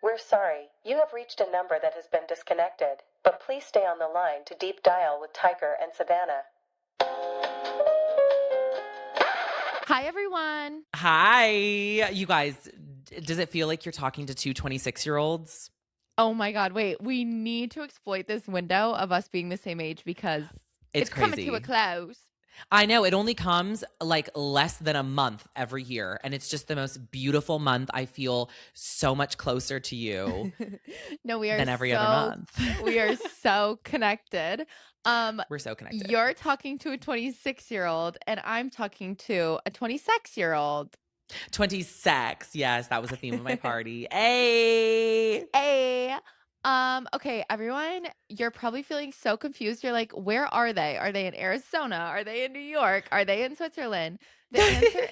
We're sorry. You have reached a number that has been disconnected, but please stay on the line to deep dial with Tiger and Savannah. Hi, everyone. Hi. You guys, does it feel like you're talking to two 26-year-olds? Oh my God. Wait, we need to exploit this window of us being the same age because It's coming to crazy. a close. I know. It only comes like less than a month every year. And it's just the most beautiful month. I feel so much closer to you No, we are than every other month. We are so connected. We're so connected. You're talking to a 26-year-old and I'm talking to a 26-year-old. 26. Yes, that was the theme of my party. Hey. Hey. Okay, everyone, you're probably feeling so confused. You're like, where are they? Are they in Arizona? Are they in New York? Are they in Switzerland? The answer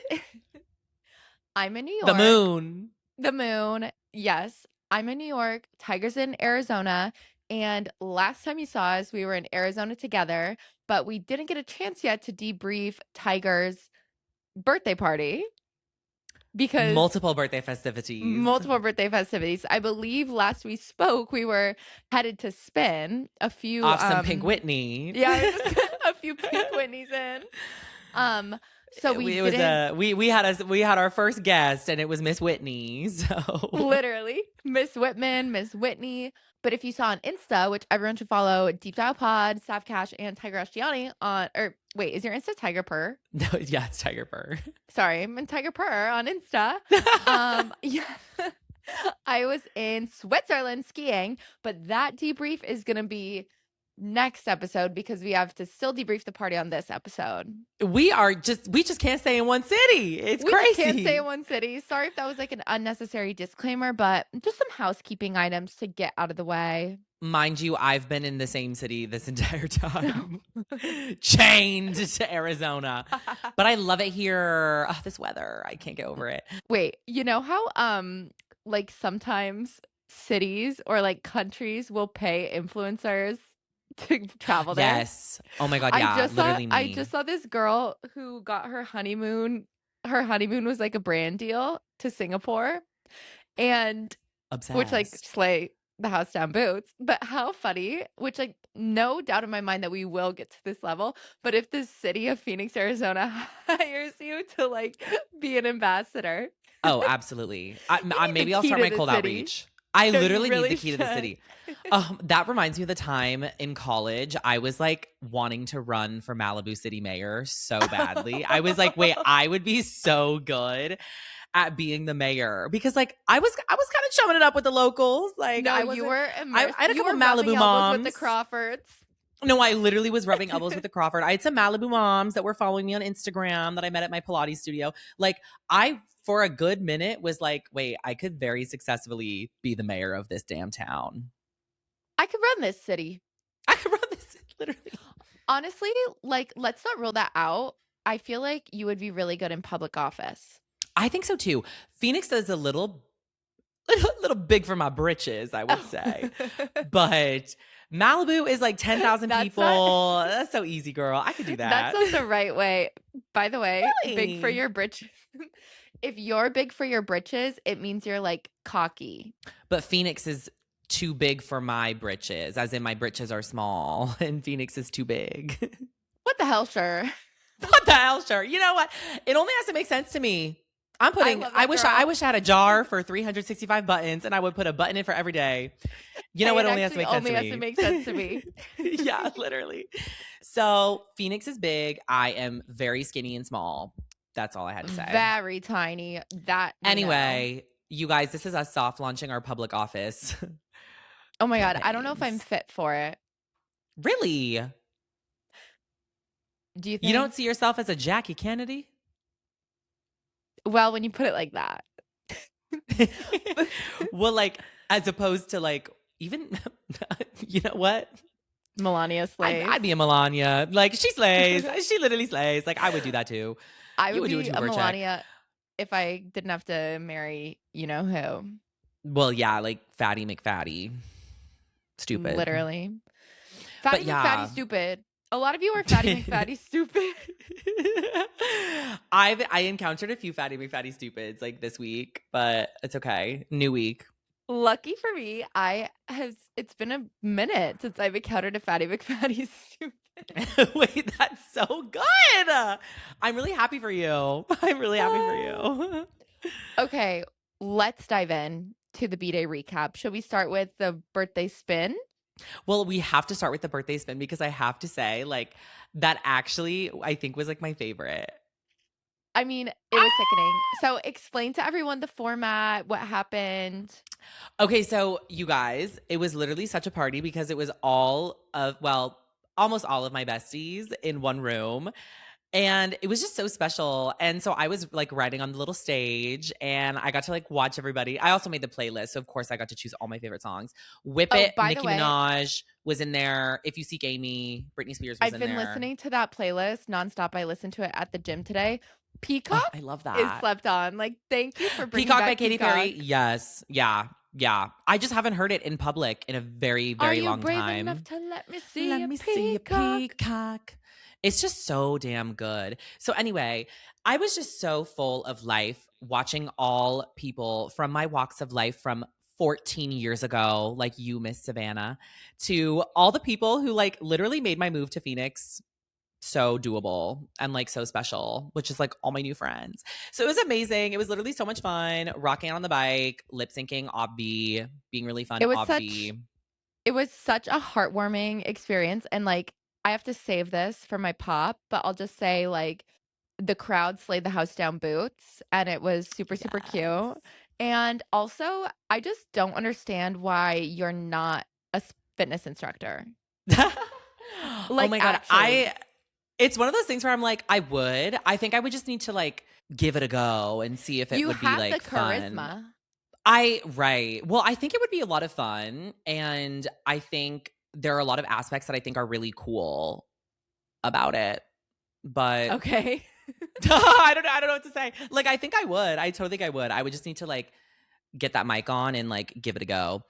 I'm in New York. The moon. The moon. Yes, I'm in New York. Tiger's in Arizona. And last time you saw us, we were in Arizona together, but we didn't get a chance yet to debrief Tiger's birthday party because Multiple birthday festivities. I believe last we spoke, we were headed to spin a few Off some Pink Whitney. Yeah, a few Pink Whitneys in. So we had our first guest and it was Miss Whitney. So literally Miss Whitman, Miss Whitney. But if you saw on Insta, which everyone should follow, Deep Dial Pod, Sav Cash, and Tiger Ashtiani wait, is your Insta Tiger Purr? No, yeah, it's Tiger Purr. Sorry, I'm in Tiger Purr on Insta. Yeah. I was in Switzerland skiing, but that debrief is gonna be next episode because we have to still debrief the party on this episode. We just can't stay in one city. It's crazy. We just can't stay in one city. Sorry if that was like an unnecessary disclaimer, but just some housekeeping items to get out of the way. Mind you, I've been in the same city this entire time, chained to Arizona. But I love it here. Oh, this weather, I can't get over it. Wait, you know how like sometimes cities or like countries will pay influencers to travel there? Yes. Oh my God, yeah. Literally me. I just saw this girl who got her honeymoon. Her honeymoon was like a brand deal to Singapore, and Obsessed. which like slay the house down boots. But how funny, which like no doubt in my mind that we will get to this level. But if the city of Phoenix, Arizona hires you to like be an ambassador. Oh, absolutely. Maybe I'll start my cold city. outreach. I literally really need the key to the city. That reminds me of the time in college, I was like wanting to run for Malibu City Mayor so badly. I was like, wait, I would be so good at being the mayor because like I was kind of chumming it up with the locals. Like No, you were immersed. I had a You couple were rubbing Malibu elbows moms with the Crawfords. No, I literally was rubbing elbows with the Crawford. I had some Malibu moms that were following me on Instagram that I met at my Pilates studio. Like I, for a good minute, was like, wait, I could very successfully be the mayor of this damn town. I could run this city. I could run this, literally. Honestly, like, let's not rule that out. I feel like you would be really good in public office. I think so too. Phoenix is a little big for my britches, I would say. But Malibu is like 10,000 people. That's so easy, girl. I could do that. That's not the right way. By the way, Really? big for your britches. If you're big for your britches, it means you're like cocky. But Phoenix is too big for my britches, as in my britches are small and Phoenix is too big. What the hell, sure. What the hell, sure. You know what? It only has to make sense to me. I'm putting, I wish I had a jar for 365 buttons and I would put a button in for every day. You know what? It only has to make sense to me. Only has to make sense to me. Yeah, literally. So Phoenix is big. I am very skinny and small. That's all I had to say. Very tiny. Anyway, you guys, this is us soft launching our public office. Oh my God. I don't know if I'm fit for it. Really? Do you think? You don't see yourself as a Jackie Kennedy? Well, when you put it like that. Well, like, as opposed to like, even, you know what? Melania slays. I'd be a Melania. Like, she slays. She literally slays. Like, I would do that too. I would be a Melania if I didn't have to marry you know who. Well, yeah, like Fatty McFatty. Stupid. Literally. Fatty McFatty stupid. A lot of you are Fatty McFatty stupid. I encountered a few Fatty McFatty stupids like this week, but it's okay. New week. Lucky for me, it's been a minute since I've encountered a Fatty McFatty soup. Wait, that's so good. I'm really happy for you. I'm really happy for you. Okay, let's dive in to the B-Day recap. Should we start with the birthday spin? Well, we have to start with the birthday spin because I have to say, like, that actually I think was like my favorite. I mean, it was sickening. So explain to everyone the format, what happened. Okay, so you guys, it was literally such a party because it was almost all of my besties in one room. And it was just so special. And so I was like riding on the little stage and I got to like watch everybody. I also made the playlist. So of course I got to choose all my favorite songs. Whip Oh, It, by the Nicki way, Minaj was in there. If You Seek Amy, Britney Spears was I've in been there. listening to that playlist nonstop. I listened to it at the gym today. Oh, Peacock I love is that. slept on. Like, thank you for bringing Peacock back by Katy Peacock. Perry. Yes. Yeah. Yeah. I just haven't heard it in public in a very, Are very you long brave time. enough to let me see Let a me see a peacock? peacock. It's just so damn good. So anyway, I was just so full of life watching all people from my walks of life from 14 years ago, like you, Miss Savannah, to all the people who like literally made my move to Phoenix so doable and like so special, which is like all my new friends. So it was amazing. It was literally so much fun. Rocking on the bike, lip syncing Obvi, being really fun It was Obvi. such a heartwarming experience. And like, I have to save this for my pop, but I'll just say like the crowd slayed the house down boots and it was super, super Yes. cute. And also, I just don't understand why you're not a fitness instructor. Oh Like, my God. actually. It's one of those things where I'm like, I think I would just need to like give it a go and see if it You would be have like the fun. charisma. Right. Well, I think it would be a lot of fun. And I think there are a lot of aspects that I think are really cool about it. But Okay. I don't know what to say. Like, I think I would. I totally think I would. I would just need to like get that mic on and like give it a go.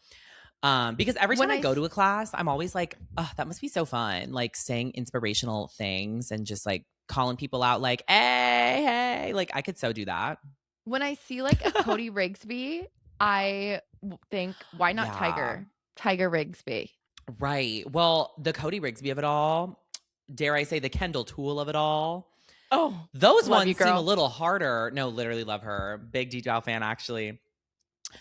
Because every When time I I go s- to a class, I'm always like, oh, that must be so fun. Like saying inspirational things and just like calling people out like, hey. Like I could so do that. When I see like a Cody Rigsby, I think, why not Yeah. Tiger? Tiger Rigsby. Right. Well, the Cody Rigsby of it all, dare I say the Kendall Toole of it all. Oh, Those love you, ones seem a girl. little harder. No, literally love her. Big D-Dow fan, actually.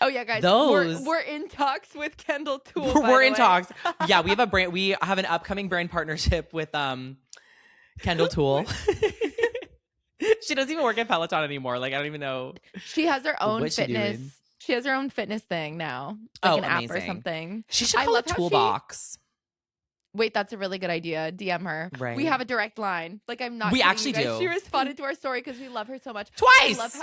Oh yeah, guys. Those We're in talks with Kendall Toole. by we're the in way. talks. Yeah, we have an upcoming brand partnership with Kendall Toole. She doesn't even work at Peloton anymore. Like I don't even know. She has her own What's she fitness. doing? She has her own fitness thing now, like Oh, an app or amazing. something. She should I call love it how Toolbox. Wait, that's a really good idea. DM her. We Right. have a direct line. Like I'm not. We kidding actually you guys. do. She responded to our story because we love her so much. Twice. I love how,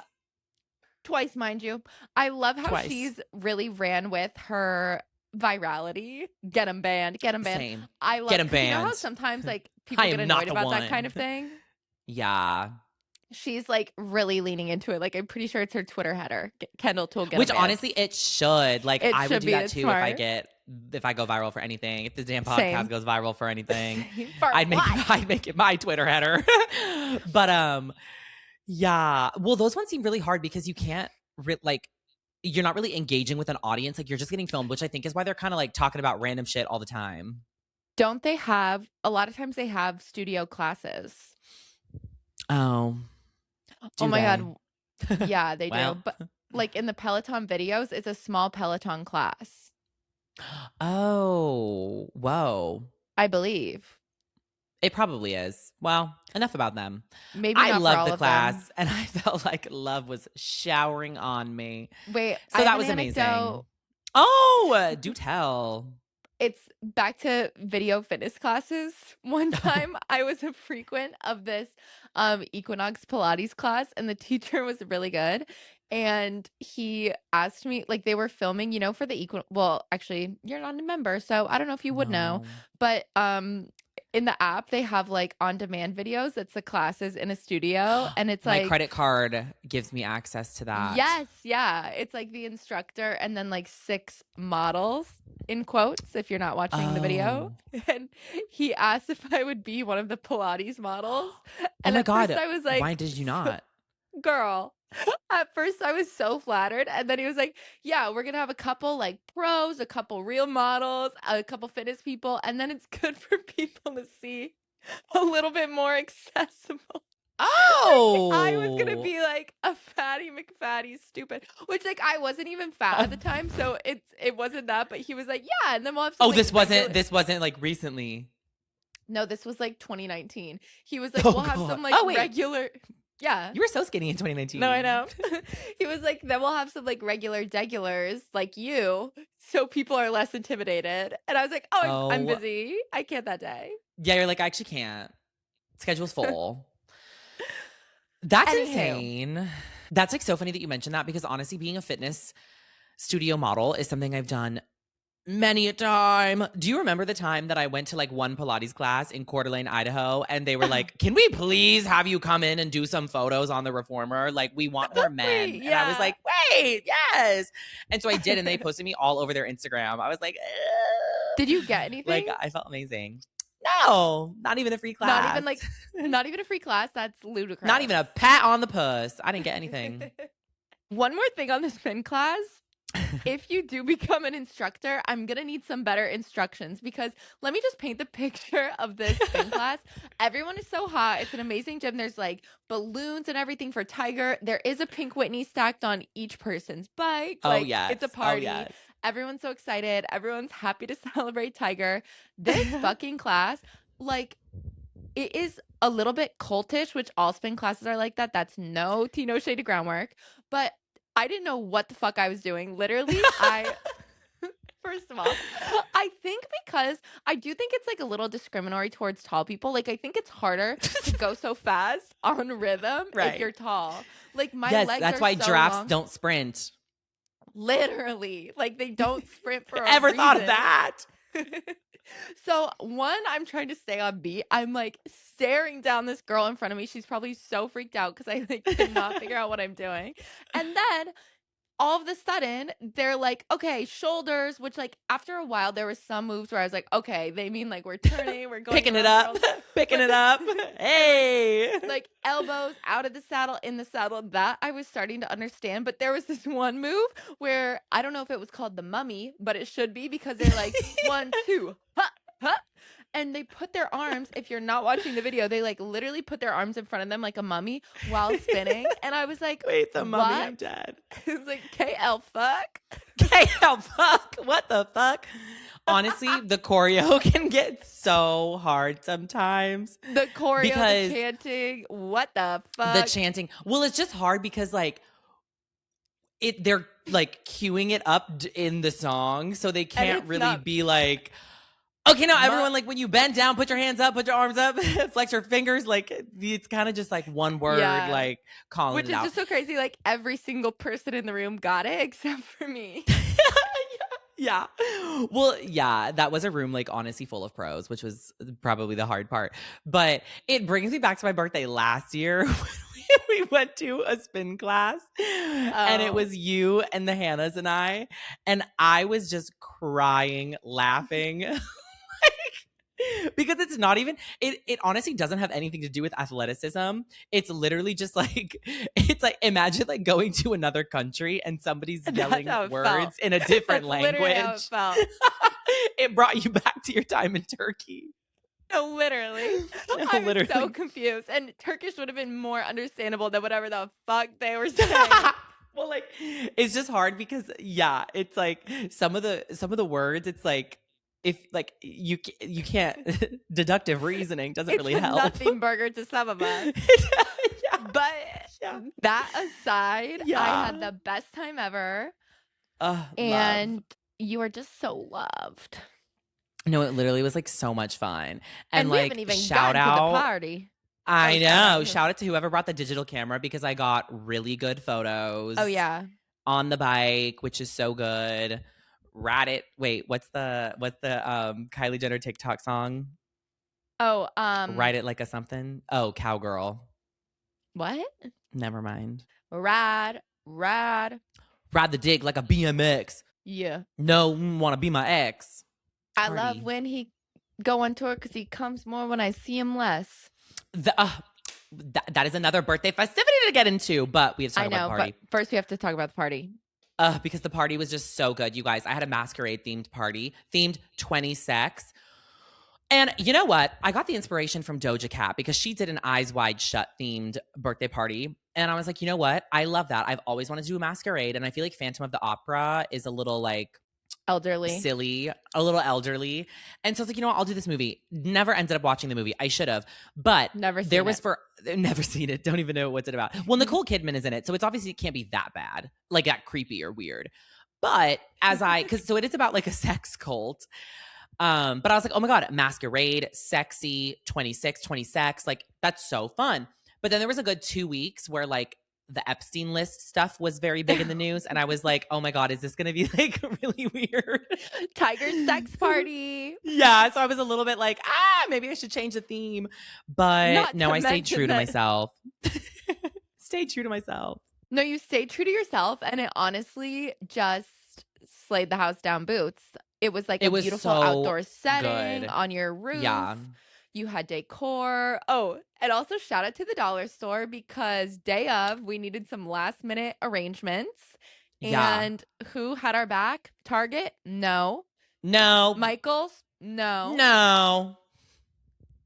twice, mind you. I love how Twice. she's really ran with her virality. Get 'em banned. Get 'em banned. Same. I love. Get 'em 'cause you know how banned. sometimes like people I get am not annoyed the about that kind of one. thing. Yeah. She's like really leaning into it. Like I'm pretty sure it's her Twitter header. Kendall Toole. Get 'em Which banned. honestly, it should. Like It I would should do be. that It's too smart. if I go viral for anything. If the damn podcast Same. goes viral for anything. For I'd what? make it my Twitter header. But yeah. Well, those ones seem really hard because you can't like you're not really engaging with an audience. Like you're just getting filmed, which I think is why they're kind of like talking about random shit all the time. Don't they have a lot of times they have studio classes? Oh. Oh my they? God. Yeah, they Well. do. But like in the Peloton videos, it's a small Peloton class, Oh. Whoa. I believe. It probably is. Well, enough about them. Maybe I not for love all the of class, them. and I felt like love was showering on me. Wait, So I that have was an amazing. anecdote. Oh, do tell. It's back to video fitness classes. One time I was a frequent of this Equinox Pilates class and the teacher was really good. And he asked me, like they were filming, for the well, actually, you're not a member, so I don't know if you would know, No. but in the app they have like on-demand videos. It's the classes in a studio and it's My like credit card gives me access to that. yes, yeah. It's like the instructor and then like 6 models in quotes if you're not watching the video. Oh. And he asked if I would be one of the Pilates models. Oh And my at first God. I was like, Why did you not? girl, At first, I was so flattered, and then he was like, "Yeah, we're gonna have a couple like pros, a couple real models, a couple fitness people, and then it's good for people to see a little bit more accessible." Like, I was gonna Oh. be like a fatty McFatty, stupid. Which like I wasn't even fat at the time, so it wasn't that. But he was like, "Yeah," and then we'll have some Oh, like regular. this wasn't like recently. No, this was like 2019. He was like, Oh "We'll have god. some like Oh wait. regular." Yeah. You were so skinny in No, I 2019. know. He was like, "Then we'll have some like regular degulars like you, so people are less intimidated." And I was like, "Oh, I'm Oh. busy. I can't that day." Yeah, you're like, I actually can't. Schedule's full. That's Anywho, insane. That's like so funny that you mentioned that because honestly, being a fitness studio model is something I've done many a time. Do you remember the time that I went to like one Pilates class in Coeur d'Alene, Idaho, and they were like, "Can we please have you come in and do some photos on the reformer? Like, we want more men." wait, And I was yeah. like, "Wait, yes." And so I did, and they posted me all over their Instagram. I was like, Did you get like, anything? I felt amazing. No, not even a free class. Not even a free class. That's ludicrous. Not even a pat on the puss. I didn't get anything. One more thing on the spin class. If you do become an instructor, I'm gonna need some better instructions because let me just paint the picture of this spin class. Everyone is so hot. It's an amazing gym. There's like balloons and everything for Tiger. There is a pink Whitney stacked on each person's bike. Oh Like yes. it's a Oh party. yes. Everyone's so excited. Everyone's happy to celebrate Tiger. This fucking class, like, it is a little bit cultish, which all spin classes are like that. That's no tea, no shade to groundwork. But I didn't know what the fuck I was doing. Literally, first of all, I think because I do think it's like a little discriminatory towards tall people. Like, I think it's harder to go so fast on rhythm if Right. you're tall. Like, my Yes, legs that's are why so giraffes long. don't sprint. Literally, like they don't sprint for a Ever thought of reason. that? So one, I'm trying to stay on beat. I'm like staring down this girl in front of me. She's probably so freaked out because I like cannot figure out what I'm doing. And then all of a sudden they're like, okay, shoulders, which like after a while there was some moves where I was like, okay, they mean like we're turning, we're going Picking it around up. girls. Picking But- it up. Hey. Like elbows out of the saddle, in the saddle, that I was starting to understand. But there was this one move where I don't know if it was called the mummy, but it should be because they're like 1, 2, huh, huh. And they put their arms, if you're not watching the video, they like literally put their arms in front of them like a mummy while spinning. And I was like, Wait, the mummy, I'm what? dead. It was like, KL fuck. Okay, fuck. What the fuck? Honestly, the choreo can get so hard sometimes. The choreo, Because- the chanting, what the fuck? The chanting. Well, it's just hard because like they're like cueing it up in the song, so they can't it's really not- be like, okay, now everyone, like when you bend down, put your hands up, put your arms up, flex your fingers. Like it's kind of just like one word, Yeah. like calling Which it is out. just so crazy. Like every single person in the room got it except for me. Yeah. Well, yeah, that was a room like honestly full of pros, which was probably the hard part. But it brings me back to my birthday last year when we went to a spin class and it Oh. was you and the Hannahs and I was just crying, laughing. Because it's not even it honestly doesn't have anything to do with athleticism. It's literally just like it's like imagine like going to another country and somebody's That's yelling how it words felt. in a different That's literally how it language. felt. It brought you back to your time in Turkey. No, literally. No, I was so literally. confused. And Turkish would have been more understandable than whatever the fuck they were saying. Well, like it's just hard because yeah, it's like some of the words. It's like if like you can't deductive reasoning doesn't It's really a help. nothing burger to some of us. Yeah. But Yeah. that aside, I Yeah. had the best time ever. Love. And you are just so loved. No, it literally was like so much fun. And we like haven't even shout gotten to the out. party. I Oh, shout out know. who? Shout out to whoever brought the digital camera because I got really good photos. Oh yeah. On the bike, which is so good. Rat it. Wait, what's the Kylie Jenner TikTok song? Oh, Ride it like a something. Oh, cowgirl. what? Never mind. Ride. Ride the dick like a BMX. Yeah. No, want to be my ex. I Party. love when he go on tour because he comes more when I see him less. that is another birthday festivity to get into, but we have to talk I about know, the party. but first we have to talk about the party. Because the party was just so good, you guys. I had a masquerade themed party, themed 20 sex. And you know what? I got the inspiration from Doja Cat because she did an Eyes Wide Shut themed birthday party. And I was like, you know what? I love that. I've always wanted to do a masquerade. And I feel like Phantom of the Opera is a little like Elderly. silly, a little elderly. And so I was like, you know what? I'll do this movie. Never ended up watching the movie. I should have. But Never seen there was it. never seen it. Don't even know what's it about. Well, Nicole Kidman is in it. So it's obviously, it can't be that bad, like that creepy or weird. But so it is about like a sex cult. But I was like, oh my God, masquerade, sexy, 26, 20 sex. Like, that's so fun. But then there was a good 2 weeks where like the Epstein list stuff was very big in the news. And I was like, oh my God, is this going to be like really weird? Tiger's sex party. Yeah. So I was a little bit like, maybe I should change the theme. But Not no, to I stayed mention true to that- myself. Stayed true to myself. No, you stayed true to yourself, and it honestly just slayed the house down boots. It was like It a was beautiful so outdoor setting good. on your roof. Yeah. You had decor. Oh, and also shout out to the dollar store because day of, we needed some last minute arrangements. Yeah. And who had our back? Target? No. No. Michael's? No. No.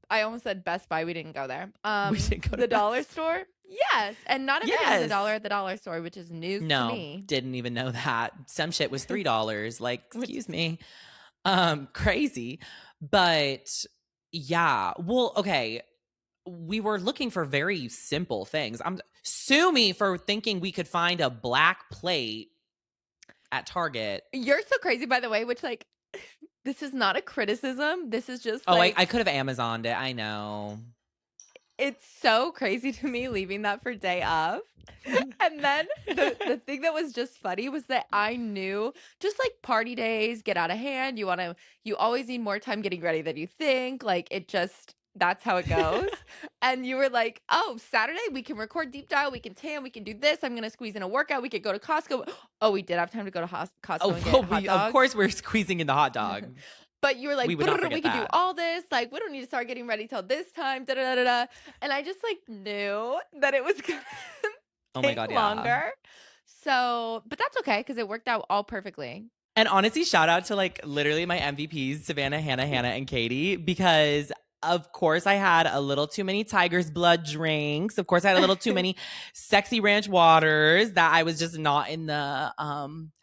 I almost said Best Buy. We didn't go there. We didn't go to The Best dollar store? Yes. And not everything was Yes. $1 at the dollar store, which is news to No, me. didn't even know that. Some shit was $3. Like, excuse me. Crazy. But yeah. Well, okay. We were looking for very simple things. Sue me for thinking we could find a black plate at Target. You're so crazy, by the way, which like this is not a criticism. This is just Oh, like I could have Amazoned it. I know. it's so crazy to me leaving that for day of. And then the thing that was just funny was that I knew just like party days get out of hand. You always need more time getting ready than you think. Like that's how it goes. And you were like, oh, Saturday we can record Deep Dial, we can tan, we can do this. I'm gonna squeeze in a workout. We could go to Costco. Oh, we did have time to go to Costco and get hot dogs. Of course we're squeezing in the hot dog. But you were like, We would not we forget can do that. all this. Like, we don't need to start getting ready till this time. Da da da da. And I just like knew that it was gonna Oh my take God, yeah. longer. So, but that's okay because it worked out all perfectly. And honestly, shout out to like literally my MVPs, Savannah, Hannah, and Katie, because of course I had a little too many Tiger's Blood drinks. Of course I had a little too many Sexy Ranch waters that I was just not in the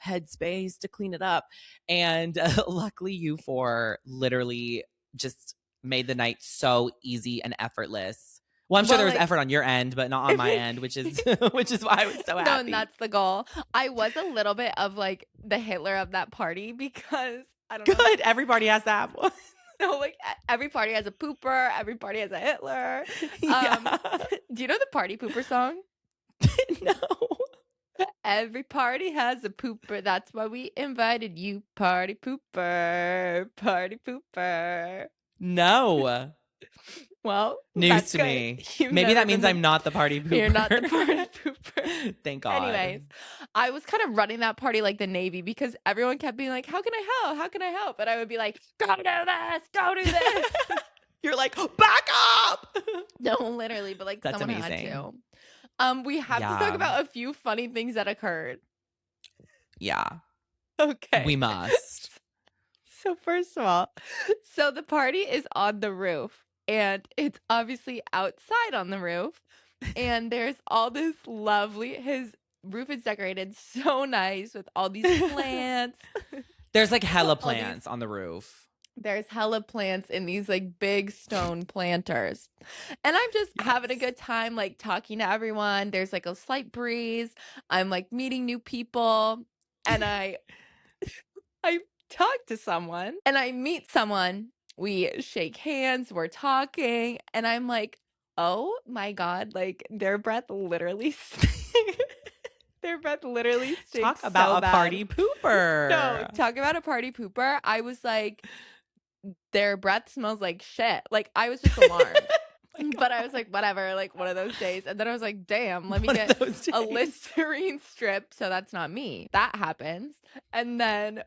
headspace to clean it up. And luckily you four literally just made the night so easy and effortless. Well, I'm sure there was like- effort on your end, but not on my end, which is why I was so happy. No, and that's the goal. I was a little bit of like the Hitler of that party because I don't know. Good. Every party has to have one. No, like every party has a pooper. Every party has a Hitler. Yeah. Do you know the party pooper song? No. Every party has a pooper. That's why we invited you. Party pooper. Party pooper. No. Well, News that's to good. me. You've Maybe never that been means the- I'm not the party pooper. You're not the party pooper. Thank God. Anyways, I was kind of running that party like the Navy because everyone kept being like, how can I help? How can I help? And I would be like, go do this. Go do this. You're like, back up. No, literally, but like That's someone amazing. had to. We have to talk Yeah. about a few funny things that occurred. Yeah, Okay. we must. So first of all, so the party is on the roof and it's obviously outside on the roof. And there's all this his roof is decorated so nice with all these plants. There's like hella All these- plants on the roof. There's hella plants in these like big stone planters. And I'm just having a Yes. good time, like talking to everyone. There's like a slight breeze. I'm like meeting new people. And I talk to someone and I meet someone. We shake hands, we're talking, and I'm like, oh my God, like their breath literally their breath literally stinks. Talk about so a bad. party pooper. No, talk about a party pooper. I was like, their breath smells like shit. Like I was just alarmed. But I was like, whatever, like one of those days. And then I was like, damn, let me One of get those a days. Listerine strip so that's not me. That happens. And then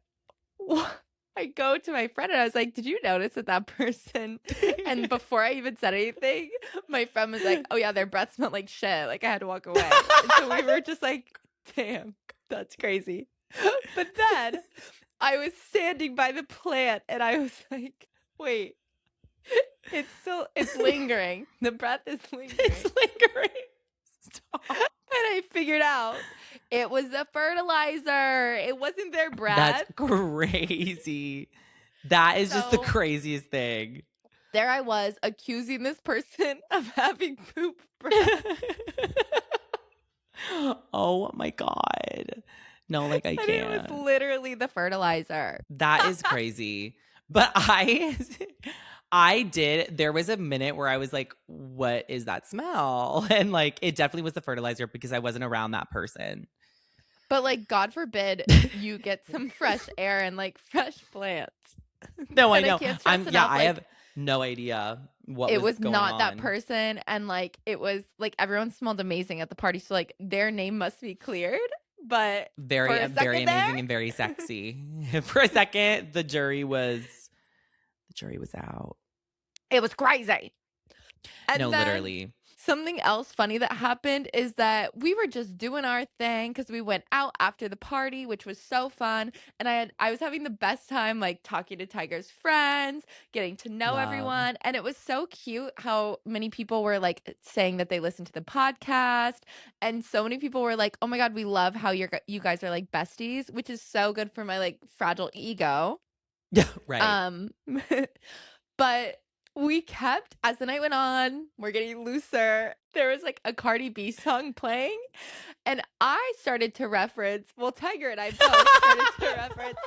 I go to my friend and I was like, "Did you notice that person?" And before I even said anything, my friend was like, "Oh yeah, their breath smelled like shit. Like I had to walk away." And so we were just like, "Damn, that's crazy." But then I was standing by the plant and I was like, "Wait, it's lingering. The breath is lingering." It's lingering. Stop. And I figured out it was the fertilizer. It wasn't their breath. That's crazy. That is just the So- craziest thing. There I was accusing this person of having poop breath. Oh my God. No, like I And can't. it was literally the fertilizer. That is crazy. But I did. There was a minute where I was like, what is that smell? And like, it definitely was the fertilizer because I wasn't around that person. But like, God forbid you get some fresh air and like fresh plants. No, I And I know. can't stress I enough, like, have no idea what it was going not on. that person. And like, it was like everyone smelled amazing at the party. So like, their name must be cleared. But Very, for a very second amazing there- and very sexy. For a second, the jury was out. it was crazy. And No, then literally. something else funny that happened is that we were just doing our thing because we went out after the party, which was so fun. And I was having the best time, like talking to Tiger's friends, getting to know Love. everyone. And it was so cute how many people were like saying that they listened to the podcast. And so many people were like, "Oh my God, we love how you guys are like besties," which is so good for my like fragile ego. Yeah, right. But we kept, as the night went on, we're getting looser. There was like a Cardi B song playing, and I started to reference, well, Tiger and I both started to reference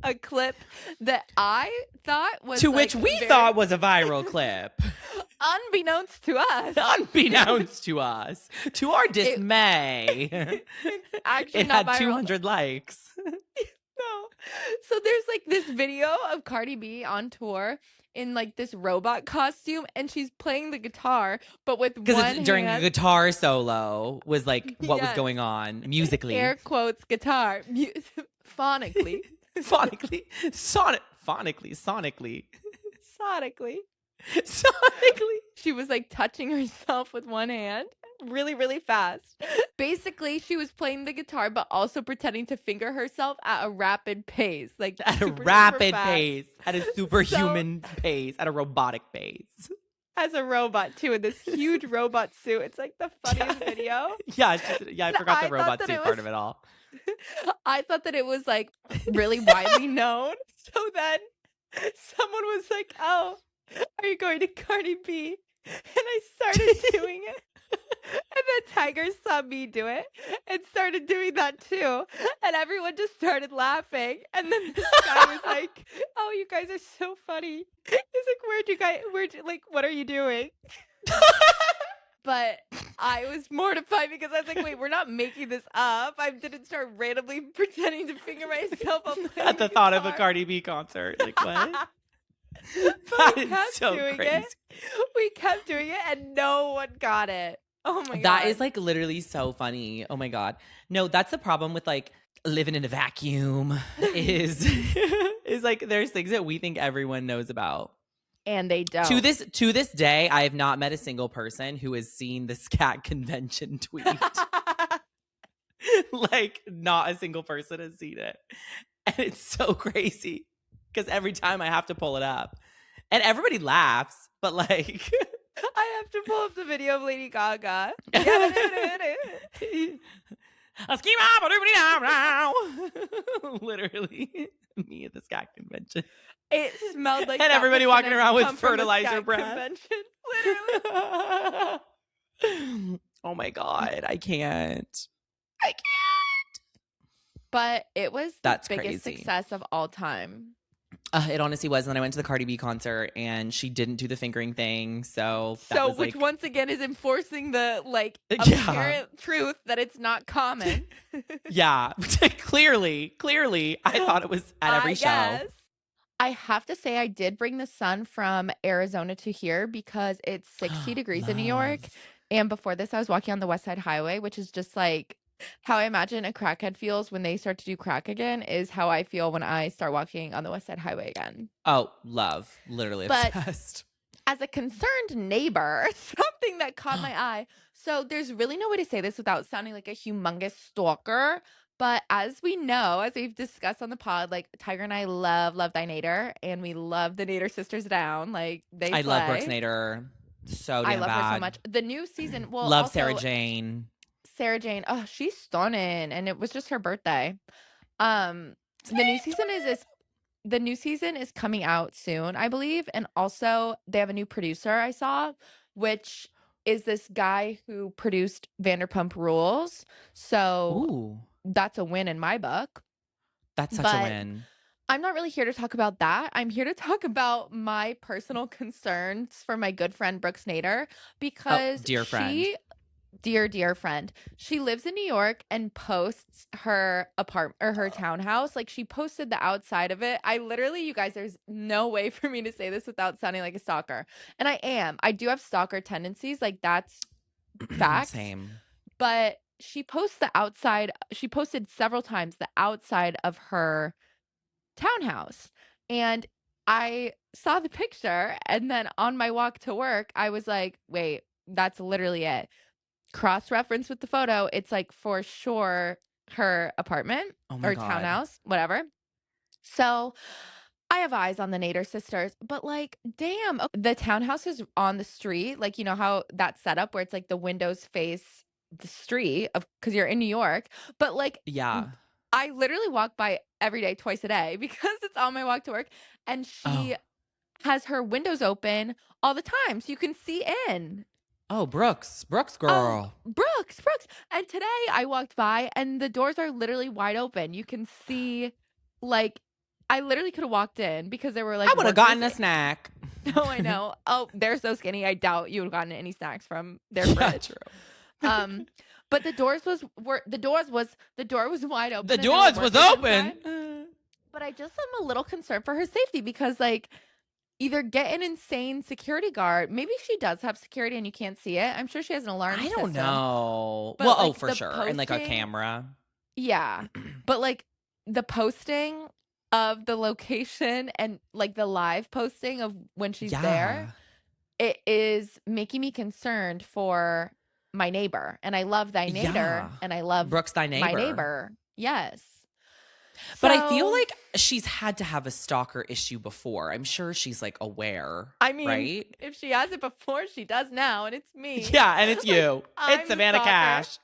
a clip that I thought was To like, which we very- thought was a viral clip. unbeknownst to us. Unbeknownst to us. To our dismay. It's actually It not had viral. 200 likes. No. So there's like this video of Cardi B on tour in like this robot costume, and she's playing the guitar, but with Because one during a hand, guitar solo was like what was Yes. going on musically. air quotes guitar, phonically, Phonically. Sonically. sonically. Sonically. She was like touching herself with one hand really, really fast. Basically, she was playing the guitar, but also pretending to finger herself at a rapid pace. Like At a super, super rapid fast. pace. At a superhuman pace. At a robotic pace. As a robot, too, in this huge robot suit. It's like the funniest video. Yeah, I forgot the I thought robot that suit it part was- of it all. I thought that it was like really widely known. So then someone was like, "Oh, are you going to Cardi B?" And I started doing it. And then Tiger saw me do it and started doing that too. And everyone just started laughing. And then this guy was like, "Oh, you guys are so funny." He's like, what are you doing? But I was mortified because I was like, wait, we're not making this up. I didn't start randomly pretending to finger myself up At the thought of a Cardi B concert. Like, what? That we is kept so doing crazy. it. We kept doing it and no one got it. Oh my god. That is like literally so funny. Oh my God. No, that's the problem with like living in a vacuum is is like there's things that we think everyone knows about. and they don't. To this day, I have not met a single person who has seen the Scat Convention tweet. Like, not a single person has seen it. And it's so crazy because every time I have to pull it up and everybody laughs, but like, I have to pull up the video of Lady Gaga. Literally, me at the Scat Convention. It smelled like And that everybody was walking gonna around with come from a fertilizer Scat breath. Convention. Literally. Oh my God, I can't. But it was the That's biggest crazy. success of all time. It honestly was. And then I went to the Cardi B concert and she didn't do the fingering thing. So that So, was which like, once again is enforcing the like Yeah. apparent truth that it's not common. yeah, clearly, I thought it was at every I show. guess. I have to say, I did bring the sun from Arizona to here because it's 60 degrees in New York. Love. And before this, I was walking on the West Side Highway, which is just like How I imagine a crackhead feels when they start to do crack again is how I feel when I start walking on the West Side Highway again. Oh, love. Literally But obsessed. as a concerned neighbor, something that caught my eye. So there's really no way to say this without sounding like a humongous stalker. But as we know, as we've discussed on the pod, like Tiger and I love Thy Nader, and we love the Nader sisters down. Like they I love Brooks slay. Nader so I damn love her so bad. much. The new season, well, Love Sarah also Jane. Sarah Jane. Oh, she's stunning, and it was just her birthday. Um, the new season is the new season is coming out soon, I believe, and also they have a new producer I saw, which is this guy who produced Vanderpump Rules. So Ooh, that's a win in my book. that's such a But win. I'm not really here to talk about that. I'm here to talk about my personal concerns for my good friend Brooks Nader Oh, because dear friend. dear friend, she lives in New York and posts her apartment or her townhouse. Like she posted the outside of it. I literally, you guys, there's no way for me to say this without sounding like a stalker. And I am. I do have stalker tendencies. Like that's facts. Same. But she posts the outside. She posted several times the outside of her townhouse. And I saw the picture. And then on my walk to work, I was like, wait, that's literally it. Cross reference with the photo. It's like for sure her apartment Oh my or God. townhouse, whatever. So I have eyes on the Nader sisters, but like, damn, the townhouse is on the street. Like, you know how that setup where it's like the windows face the street of because you're in New York, but like Yeah. I literally walk by every day, twice a day because it's on my walk to work. And she Oh. has her windows open all the time. So you can see in. Oh, Brooks. Brooks Oh, girl. Brooks. And today I walked by and the doors are literally wide open. You can see, like, I literally could have walked in because there were I like would have workers. gotten a snack. Oh, I know. Oh, they're so skinny. I doubt you would have gotten any snacks from their Yeah, fridge. true. But the door was wide open. The and there were doors was workers open. inside. But I just am a little concerned for her safety because, like, either get an insane security guard. Maybe she does have security and you can't see it. I'm sure she has an alarm I system. don't know. But, Well, like, for the sure. And like a posting- camera. Yeah. But, like, the posting of the location and, like, the live posting of when she's there, it is making me concerned for my neighbor. And I love Thy Nader Yeah. and I love Brooks, thy neighbor. my neighbor. Yes. But I feel So, like she's had to have a stalker issue before. I'm sure she's like aware. I mean, right? if she has it before, she does now, and it's me. Yeah, and it's you. I'm It's the Savannah stalker. Cash.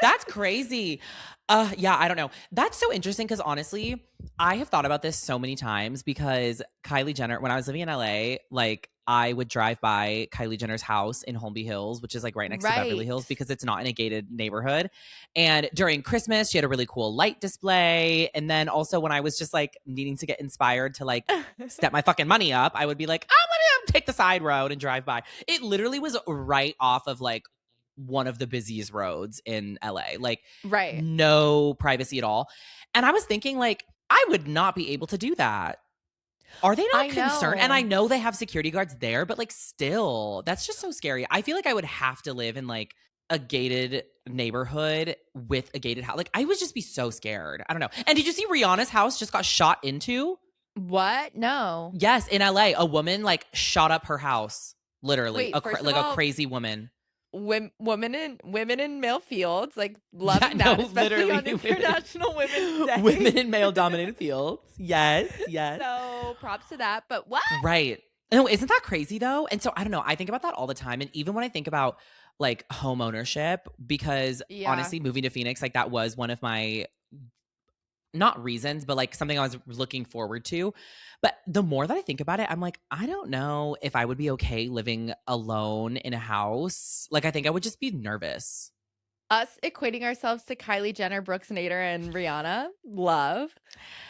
That's crazy. Yeah, I don't know. That's so interesting because honestly, I have thought about this so many times because Kylie Jenner, when I was living in LA, like I would drive by Kylie Jenner's house in Holmby Hills, which is like right next to Beverly Hills Right. because it's not in a gated neighborhood. And during Christmas, she had a really cool light display. And then also when I was just like needing to get inspired to like step my fucking money up, I would be like, oh, let me take the side road and drive by. It literally was right off of like one of the busiest roads in LA. Like Right. no privacy at all. And I was thinking like I would not be able to do that. Are they not I concerned? And know. I know they have security guards there, but like still, that's just so scary. I feel like I would have to live in like a gated neighborhood with a gated house. Like I would just be so scared. I don't know. And did you see Rihanna's house just got shot into? What? No. Yes, in LA, a woman like shot up her house. Literally, Wait, first of like a all, crazy woman. women in male fields, like loving no, that, especially literally on International Women's Day. Women in male dominated fields. Yes, yes. So props to that. But what? Right. No, isn't that crazy though? And so I don't know. I think about that all the time. And even when I think about like home ownership, because Yeah. honestly, moving to Phoenix, like that was one of my not reasons, but like something I was looking forward to. But the more that I think about it, I'm like, I don't know if I would be okay living alone in a house. Like, I think I would just be nervous. Us equating ourselves to Kylie Jenner, Brooks Nader, and Rihanna, love.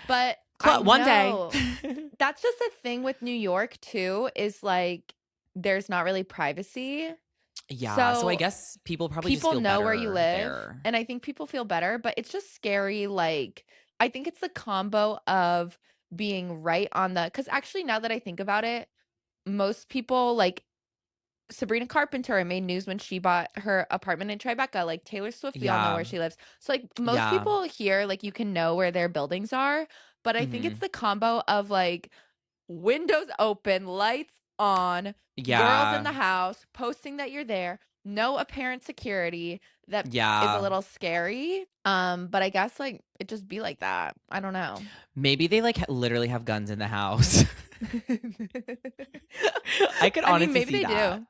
But I One know. day. That's just a thing with New York too, is like there's not really privacy. Yeah. So I So guess people probably just people feel know where you better live, there. and I think people feel better, but it's just scary. Like, I think it's the combo of being right on the, because actually, now that I think about it, most people like Sabrina Carpenter made news when she bought her apartment in Tribeca. Like Taylor Swift, we all know Yeah. where she lives. So like most Yeah. people here, like you can know where their buildings are. But I think it's Mhm. the combo of like windows open, lights on, girls in Yeah. the house, posting that you're there, no apparent security that is a Yeah. little scary. But I guess like it just be like that. I don't know. Maybe they like literally have guns in the house. I could I mean, honestly maybe see they that. do.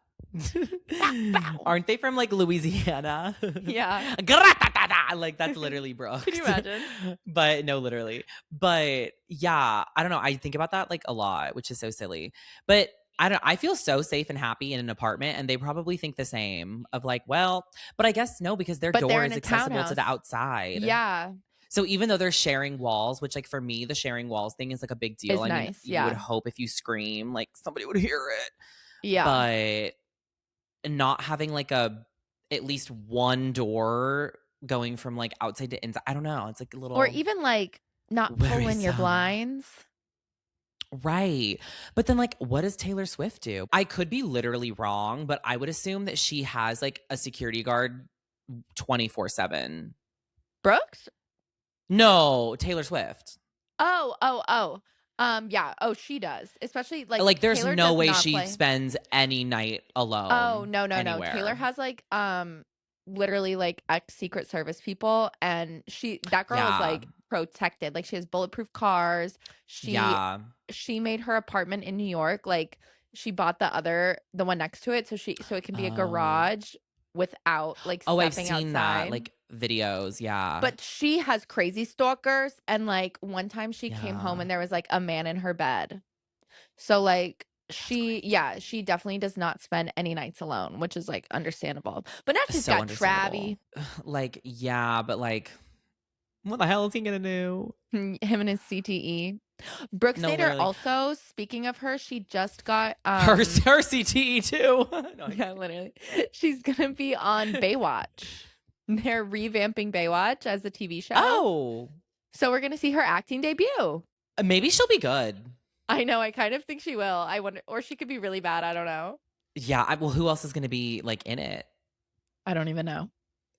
Bow, bow. Aren't they from like Louisiana? Yeah. Gra-ta-ta-ta. Like that's literally Brooks. Can you imagine? But no, literally. But yeah, I don't know. I think about that like a lot, which is so silly. But I feel so safe and happy in an apartment, and they probably think the same of like, well, but I guess no, because their But door they're is in a accessible to the townhouse. outside. Yeah. So even though they're sharing walls, which like for me, the sharing walls thing is like a big deal. Is I mean, nice. you would Yeah. hope if you scream, like somebody would hear it. Yeah. But not having like at least one door going from like outside to inside. I don't know. It's like a little Or even like not pulling your worrisome. blinds. Right. But then like what does Taylor Swift do? I could be literally wrong, but I would assume that she has like a security guard 24/7. Brooks? No, Taylor Swift. Oh. Yeah. Oh, she does. Especially Like there's Taylor no does way not she play. spends any night alone. Oh, no. Anywhere. Taylor has like literally like ex Secret Service people, and that girl is Yeah. like protected. Like she has bulletproof cars. Yeah. She made her apartment in New York. Like she bought the one next to it, so it can be a Oh. garage without like Oh, I've stepping seen outside. that. Like videos. Yeah. But she has crazy stalkers, and like one time she came home Yeah. and there was like a man in her bed. So like crazy. she definitely does not spend any nights alone, which is like understandable. But now she's So got Travie, understandable. Like, yeah, but like, what the hell is he gonna do? him and his CTE. Brooke No, Snyder literally. also, speaking of her, she just got Her CTE too. No, yeah, literally. She's gonna be on Baywatch. They're revamping Baywatch as a TV show. Oh, So we're gonna see her acting debut. maybe she'll be good. I know. I kind of think she will. I wonder, or she could be really bad. I don't know. Yeah. Well, who else is gonna be like in it? I don't even know.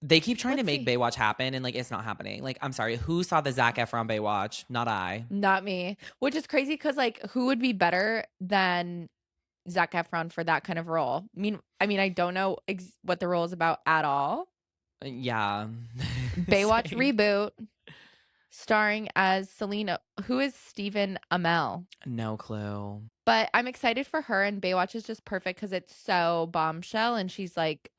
They keep trying to Let's make see. Baywatch happen, and like it's not happening. Like, I'm sorry, who saw the Zac Efron Baywatch? Not I. Not me. Which is crazy because like who would be better than Zac Efron for that kind of role? I mean, I don't know what the role is about at all. Yeah. Baywatch Same. reboot, starring as Selena. Who is Stephen Amell? No clue. But I'm excited for her, and Baywatch is just perfect because it's so bombshell, and she's like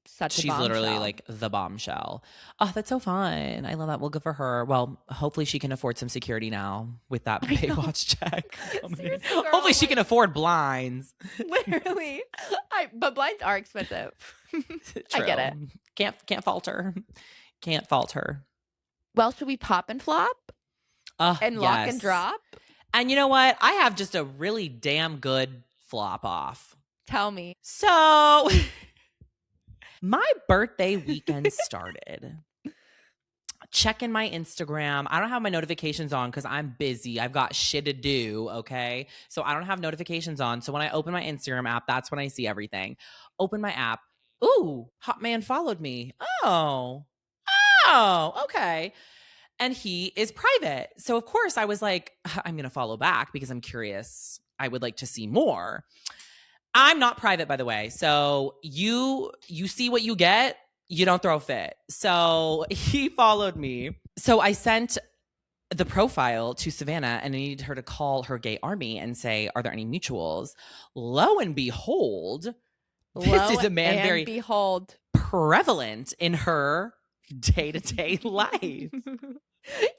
such a She's bombshell. literally like the bombshell. Oh, that's so fun. I love that. Well, good for her. Well, hopefully she can afford some security now with that I know. Baywatch check coming in. Seriously, girl, Hopefully she like- can afford blinds. Literally. But blinds are expensive. I get it. Can't fault her. Can't fault her. Well, should we pop and flop and lock and Yes. drop? And you know what? I have just a really damn good flop off. Tell me. So my birthday weekend started. Checking my Instagram. I don't have my notifications on because I'm busy. I've got shit to do. Okay. So I don't have notifications on. So when I open my Instagram app, that's when I see everything. Open my app. Ooh, hot man followed me. Oh, okay. And he is private. So of course I was like, I'm going to follow back because I'm curious. I would like to see more. I'm not private, by the way. So you see what you get. You don't throw a fit. So he followed me. So I sent the profile to Savannah and I needed her to call her gay army and say, are there any mutuals? Lo and behold, this is a man very behold. prevalent in her day-to-day life.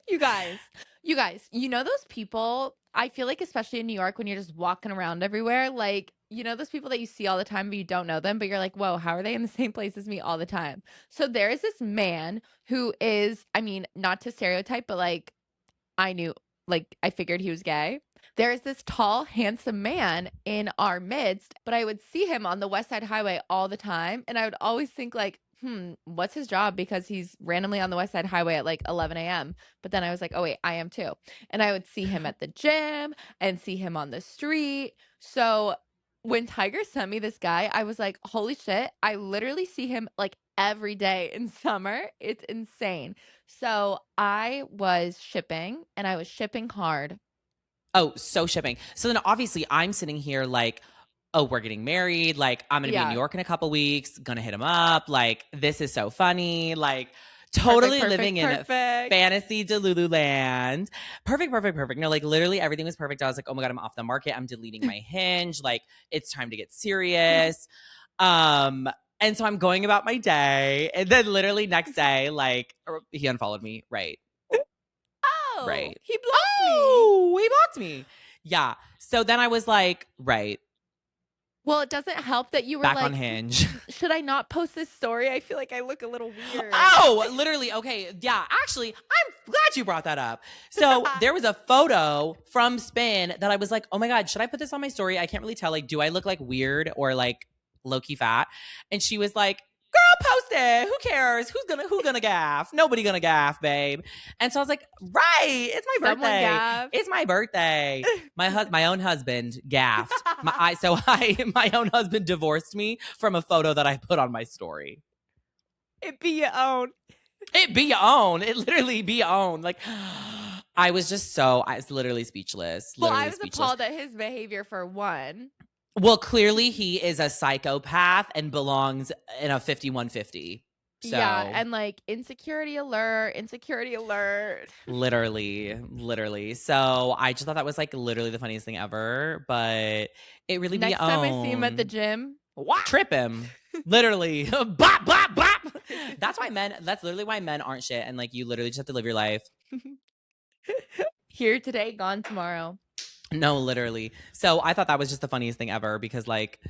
You guys, you know those people, I feel like especially in New York when you're just walking around everywhere, like, you know those people that you see all the time but you don't know them, but you're like, whoa, how are they in the same place as me all the time? So there is this man who is, I mean, not to stereotype, but like I figured he was gay. There is this tall, handsome man in our midst, but I would see him on the West Side Highway all the time. And I would always think like, what's his job? Because he's randomly on the West Side Highway at like 11 a.m. But then I was like, oh wait, I am too. And I would see him at the gym and see him on the street. So when Tiger sent me this guy, I was like, holy shit, I literally see him like every day in summer. It's insane. So I was shipping and I was shipping hard. Oh, so shipping. So then obviously I'm sitting here like, oh, we're getting married. Like, I'm going to be in New Yeah. York in a couple weeks, going to hit him up. Like, this is so funny. Like, Perfect, totally perfect, living in perfect. fantasy Delulu land. Perfect, perfect, perfect. No, like literally everything was perfect. I was like, oh my God, I'm off the market. I'm deleting my Hinge. Like, it's time to get serious. And so I'm going about my day. And then literally next day, like, he unfollowed me. Right. Oh, Right. he blocked me. Oh, he blocked me. Yeah. So then I was like, right, Well, it doesn't help that you were back on like, Hinge. should I not post this story? I feel like I look a little weird. Oh, literally. Okay. Yeah. Actually, I'm glad you brought that up. So there was a photo from Spin that I was like, oh my God, should I put this on my story? I can't really tell. Like, do I look like weird or like low-key fat? And she was like, girl, post it. Who cares? Who's gonna gaff? Nobody gonna gaff, babe. And so I was like, right, it's my Someone birthday. gaffed. It's my birthday. My own husband gaffed. My own husband divorced me from a photo that I put on my story. It be your own. It be your own. It literally be your own. Like, I was literally speechless. Well, Literally I was speechless. appalled at his behavior for one. Well, clearly he is a psychopath and belongs in a 5150. So Yeah, and like insecurity alert. literally. So I just thought that was like literally the funniest thing ever. But it really Next be time I see him at the own. gym, Trip him. Literally. Bop, bop, bop. That's literally why men aren't shit. And like, you literally just have to live your life. here today, gone tomorrow. No, literally. So I thought that was just the funniest thing ever because like,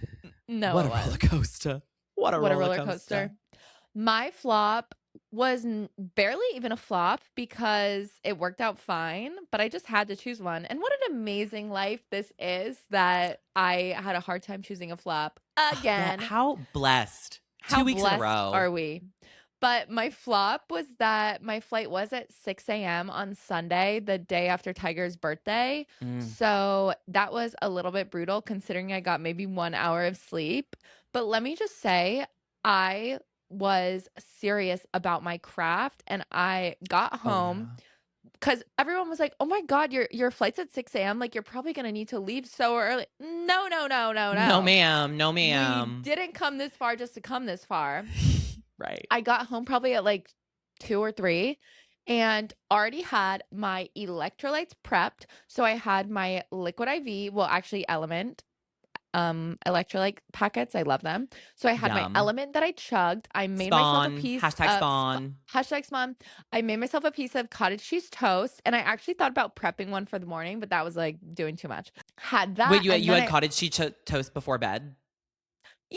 No, what it a was. roller coaster. What a roller coaster. My flop was barely even a flop because it worked out fine, but I just had to choose one. And what an amazing life this is that I had a hard time choosing a flop again. Yeah, how blessed. How 2 weeks in a blessed row. are we? But my flop was that my flight was at 6 a.m. on Sunday, the day after Tiger's birthday. So that was a little bit brutal considering I got maybe 1 hour of sleep. But let me just say, I was serious about my craft and I got home because everyone was like, oh my God, your flight's at 6 a.m. Like, you're probably going to need to leave so early. No. No, ma'am. No, ma'am. We didn't come this far just to come this far. Right. I got home probably at like 2 or 3 and already had my electrolytes prepped. So I had my Liquid IV, well, actually Element electrolyte packets. I love them. So I had Yum. my Element that I chugged. I made myself a Spawn. piece Hashtag of spawn. hashtag spawn. I made myself a piece of cottage cheese toast and I actually thought about prepping one for the morning, but that was like doing too much. Had that. Wait, you and had then cottage cheese toast before bed?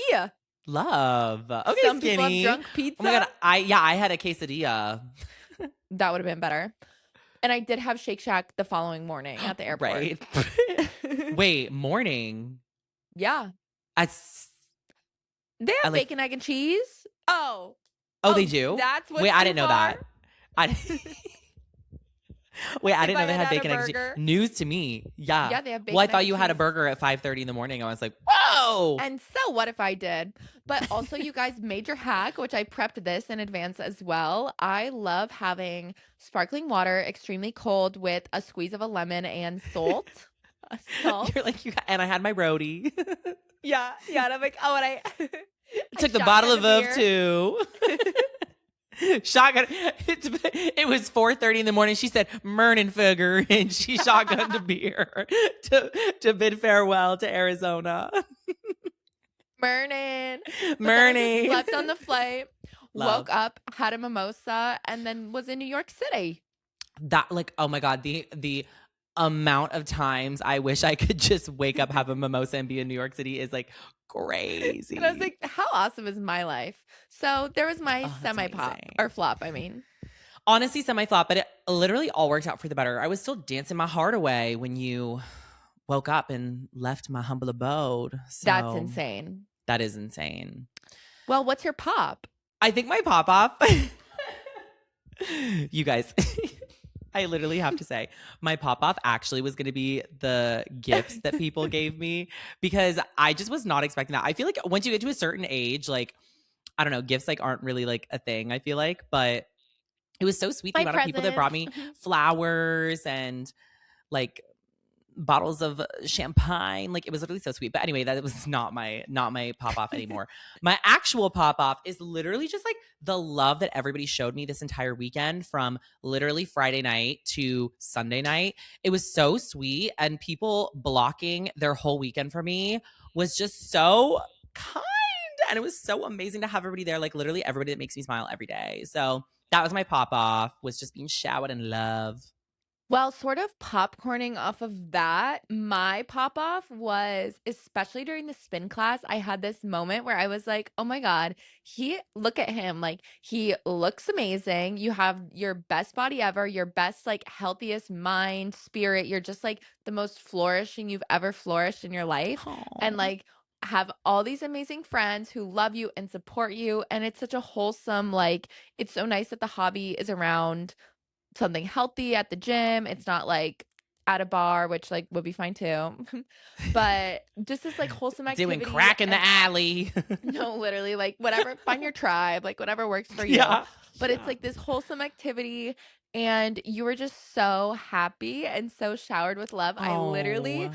Yeah. Love. Okay, Some skinny. people have drunk pizza. Oh my God. I had a quesadilla. That would have been better. And I did have Shake Shack the following morning at the airport. Right. Wait, morning. Yeah. They They have bacon, egg, and cheese. Oh, they do? That's what. Wait, I didn't know that. Wait, I If didn't know I they had had had a bacon, egg, and burger. cheese. News to me. Yeah. Yeah, they have bacon. Well, I egg, thought and you had a cheese. burger at 5:30 in the morning. I was like, whoa. And so what if I did? But also, you guys, major hack, which I prepped this in advance as well. I love having sparkling water, extremely cold, with a squeeze of a lemon and salt. You're like, and I had my roadie. Yeah. And I'm like, oh, and I Took the bottle of Veuve too. Shotgun. It was 4:30 in the morning. She said Mernenfugger, and she shotgunned a beer to bid farewell to Arizona. Mernin. Slept on the flight. Love. Woke up, had a mimosa, and then was in New York City. That, like, oh my God, the amount of times I wish I could just wake up, have a mimosa, and be in New York City is like crazy. And I was like, how awesome is my life? So there was my semi-pop amazing. or flop, I mean. Honestly, semi-flop, but it literally all worked out for the better. I was still dancing my heart away when you woke up and left my humble abode. So That's insane. That is insane. Well, what's your pop? I think my pop-off, you guys, I literally have to say, my pop off actually was going to be the gifts that people gave me because I just was not expecting that. I feel like once you get to a certain age, like, I don't know, gifts like aren't really like a thing, I feel like, but it was so sweet the My amount of people that brought presents. me flowers and like bottles of champagne. Like it was literally so sweet. But anyway, that was not my pop off anymore. My actual pop off is literally just like the love that everybody showed me this entire weekend from literally Friday night to Sunday night. It was so sweet, and people blocking their whole weekend for me was just so kind. And it was so amazing to have everybody there, like literally everybody that makes me smile every day. So that was my pop off, was just being showered in love. Well, sort of popcorning off of that, my pop off was especially during the spin class. I had this moment where I was like, oh my God, look at him. Like, he looks amazing. You have your best body ever, your best, like, healthiest mind, spirit. You're just like the most flourishing you've ever flourished in your life. And, Aww. like, have all these amazing friends who love you and support you. And it's such a wholesome, like, it's so nice that the hobby is around something healthy at the gym. It's not like at a bar, which like would be fine too. But just this like wholesome Doing activity crack in the and alley. no, literally like whatever, find your tribe, like whatever works for you. Yeah. But it's Yeah. like this wholesome activity and you were just so happy and so showered with love. I literally Oh.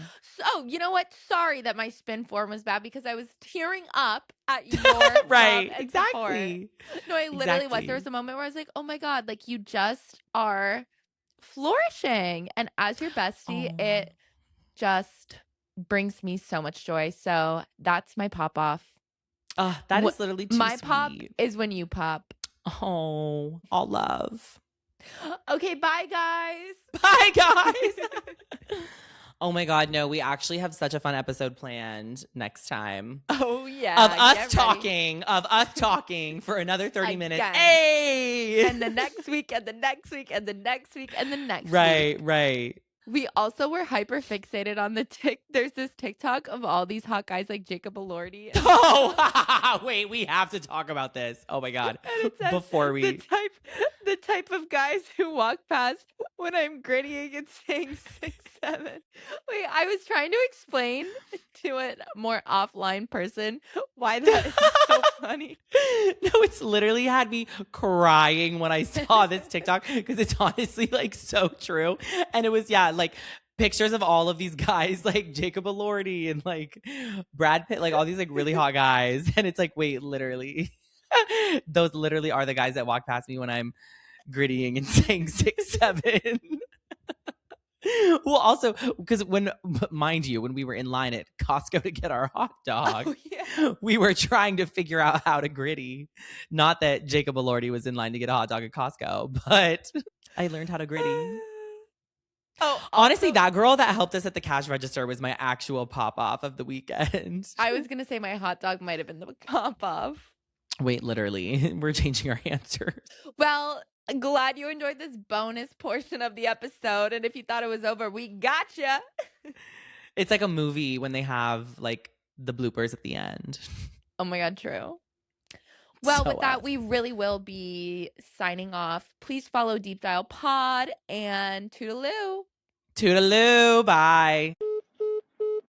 so you know what? Sorry that my spin form was bad because I was tearing up at your love Right. and support. Exactly. No, I literally was. There was Exactly. a moment where I was like, "Oh my God, like you just are flourishing." And as your bestie, Oh. it just brings me so much joy. So that's my pop off. That What is literally too my pop sweet. is when you pop. Oh, all love. Okay, bye guys. Bye, guys. Oh my God, no, we actually have such a fun episode planned next time. Oh yeah. Of us get ready. talking for another 30 minutes. Again. Hey! And the next week, and the next week, and the next week, and the next week. Right. We also were hyper fixated on there's this TikTok of all these hot guys like Jacob Elordi. Oh, wait, we have to talk about this. Oh my God. And it says Before we the type of guys who walk past when I'm grittying and saying 6'7". Wait, I was trying to explain to a more offline person why that is so funny. No, it's literally had me crying when I saw this TikTok because it's honestly like so true. And it was, yeah, like pictures of all of these guys like Jacob Elordi and like Brad Pitt, like all these like really hot guys. And it's like, wait, literally, those literally are the guys that walk past me when I'm grittying and saying 6'7". Well, also because mind you, when we were in line at Costco to get our hot dog, Oh, yeah. we were trying to figure out how to gritty. Not that Jacob Elordi was in line to get a hot dog at Costco, but I learned how to gritty. Oh, Honestly, also, that girl that helped us at the cash register was my actual pop off of the weekend. I was gonna say my hot dog might have been the pop off. Wait, literally, we're changing our answers. Well, glad you enjoyed this bonus portion of the episode. And if you thought it was over, we gotcha. It's like a movie when they have like the bloopers at the end. Oh my God, true. Well, So with that, us. we really will be signing off. Please follow Deep Dial Pod and toodaloo. Toodaloo, bye.